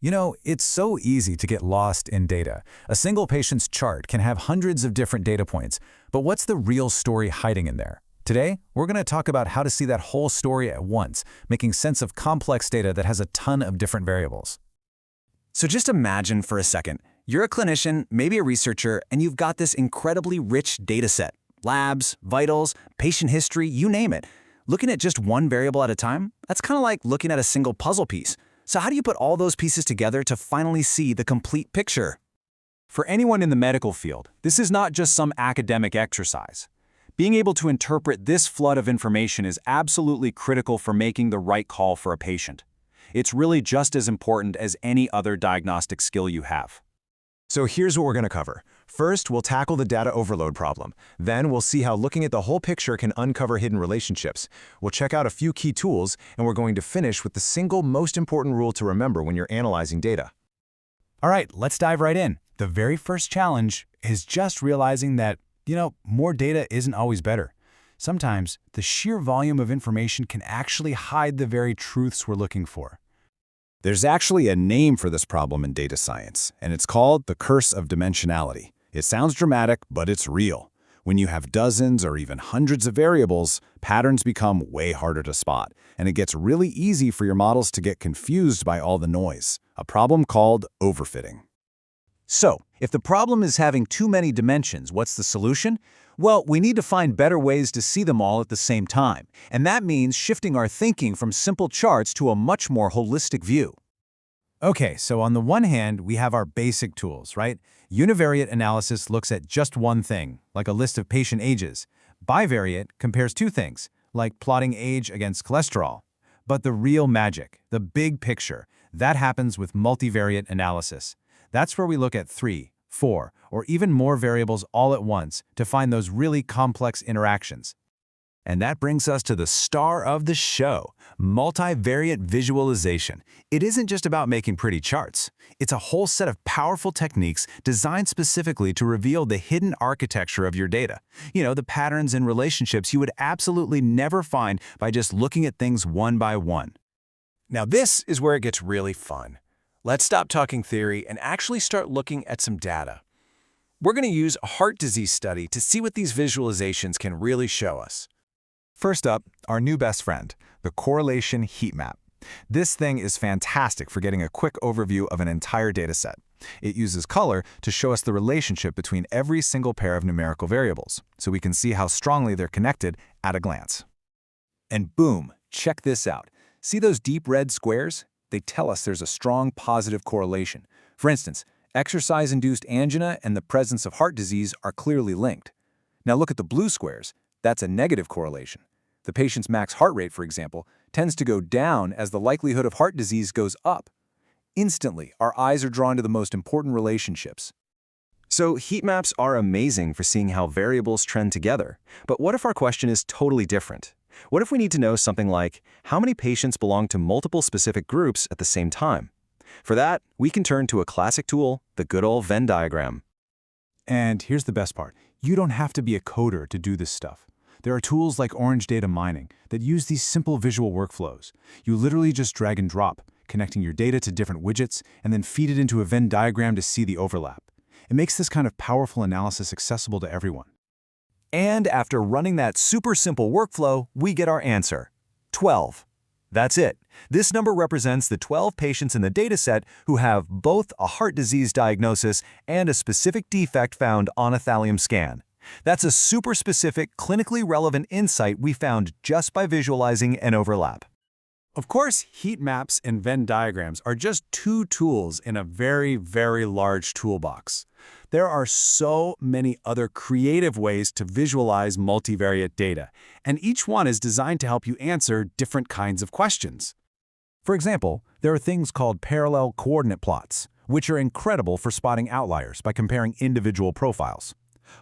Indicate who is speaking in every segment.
Speaker 1: You know, it's so easy to get lost in data. A single patient's chart can have hundreds of different data points, but what's the real story hiding in there? Today, we're going to talk about how to see that whole story at once, making sense of complex data that has a ton of different variables.
Speaker 2: So just imagine for a second, you're a clinician, maybe a researcher, and you've got this incredibly rich data set. Labs, vitals, patient history, you name it. Looking at just one variable at a time, that's kind of like looking at a single puzzle piece. So how do you put all those pieces together to finally see the complete picture?
Speaker 3: For anyone in the medical field, this is not just some academic exercise. Being able to interpret this flood of information is absolutely critical for making the right call for a patient. It's really just as important as any other diagnostic skill you have.
Speaker 4: So here's what we're going to cover. First, we'll tackle the data overload problem. Then we'll see how looking at the whole picture can uncover hidden relationships. We'll check out a few key tools, and we're going to finish with the single most important rule to remember when you're analyzing data.
Speaker 3: All right, let's dive right in. The very first challenge is just realizing that, more data isn't always better. Sometimes the sheer volume of information can actually hide the very truths we're looking for.
Speaker 5: There's actually a name for this problem in data science, and it's called the curse of dimensionality. It sounds dramatic, but it's real. When you have dozens or even hundreds of variables, patterns become way harder to spot, and it gets really easy for your models to get confused by all the noise, a problem called overfitting.
Speaker 2: So, if the problem is having too many dimensions, what's the solution? Well, we need to find better ways to see them all at the same time, and that means shifting our thinking from simple charts to a much more holistic view.
Speaker 1: Okay, so on the one hand, we have our basic tools, right? Univariate analysis looks at just one thing, like a list of patient ages. Bivariate compares two things, like plotting age against cholesterol. But the real magic, the big picture, that happens with multivariate analysis. That's where we look at 3, 4, or even more variables all at once to find those really complex interactions.
Speaker 3: And that brings us to the star of the show, multivariate visualization. It isn't just about making pretty charts. It's a whole set of powerful techniques designed specifically to reveal the hidden architecture of your data. The patterns and relationships you would absolutely never find by just looking at things one by one.
Speaker 6: Now this is where it gets really fun. Let's stop talking theory and actually start looking at some data. We're going to use a heart disease study to see what these visualizations can really show us.
Speaker 4: First up, our new best friend, the correlation heat map. This thing is fantastic for getting a quick overview of an entire data set. It uses color to show us the relationship between every single pair of numerical variables, so we can see how strongly they're connected at a glance.
Speaker 3: And boom, check this out. See those deep red squares? They tell us there's a strong positive correlation. For instance, exercise-induced angina and the presence of heart disease are clearly linked. Now look at the blue squares. That's a negative correlation. The patient's max heart rate, for example, tends to go down as the likelihood of heart disease goes up. Instantly, our eyes are drawn to the most important relationships.
Speaker 7: So heat maps are amazing for seeing how variables trend together. But what if our question is totally different? What if we need to know something like, how many patients belong to multiple specific groups at the same time? For that, we can turn to a classic tool, the good old Venn diagram.
Speaker 3: And here's the best part. You don't have to be a coder to do this stuff. There are tools like Orange Data Mining that use these simple visual workflows. You literally just drag and drop, connecting your data to different widgets, and then feed it into a Venn diagram to see the overlap. It makes this kind of powerful analysis accessible to everyone.
Speaker 2: And after running that super simple workflow, we get our answer, 12. That's it. This number represents the 12 patients in the dataset who have both a heart disease diagnosis and a specific defect found on a thallium scan. That's a super specific, clinically relevant insight we found just by visualizing an overlap.
Speaker 3: Of course, heat maps and Venn diagrams are just two tools in a very, very large toolbox. There are so many other creative ways to visualize multivariate data, and each one is designed to help you answer different kinds of questions.
Speaker 1: For example, there are things called parallel coordinate plots, which are incredible for spotting outliers by comparing individual profiles.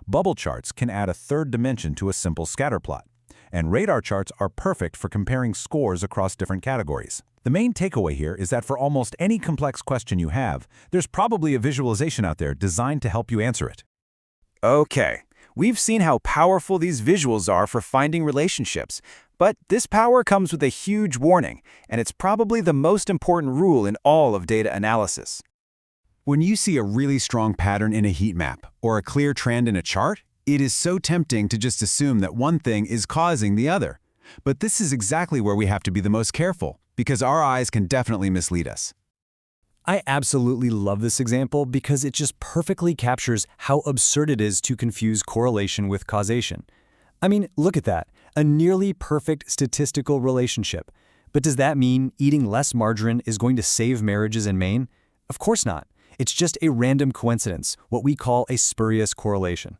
Speaker 1: Bubble charts can add a third dimension to a simple scatter plot. And radar charts are perfect for comparing scores across different categories. The main takeaway here is that for almost any complex question you have, there's probably a visualization out there designed to help you answer it.
Speaker 7: Okay, we've seen how powerful these visuals are for finding relationships.
Speaker 2: But this power comes with a huge warning, and it's probably the most important rule in all of data analysis.
Speaker 5: When you see a really strong pattern in a heat map or a clear trend in a chart, it is so tempting to just assume that one thing is causing the other. But this is exactly where we have to be the most careful, because our eyes can definitely mislead us.
Speaker 3: I absolutely love this example because it just perfectly captures how absurd it is to confuse correlation with causation. I mean, look at that, a nearly perfect statistical relationship. But does that mean eating less margarine is going to save marriages in Maine? Of course not. It's just a random coincidence, what we call a spurious correlation.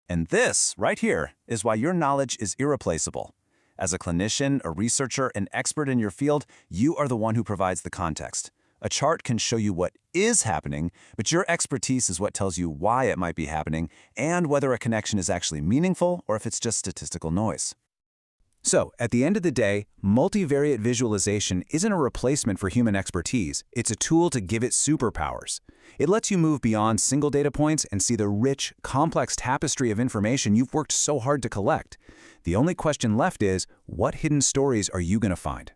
Speaker 2: And this, right here, is why your knowledge is irreplaceable. As a clinician, a researcher, an expert in your field, you are the one who provides the context. A chart can show you what is happening, but your expertise is what tells you why it might be happening and whether a connection is actually meaningful or if it's just statistical noise. So, at the end of the day, multivariate visualization isn't a replacement for human expertise. It's a tool to give it superpowers. It lets you move beyond single data points and see the rich, complex tapestry of information you've worked so hard to collect. The only question left is, what hidden stories are you going to find?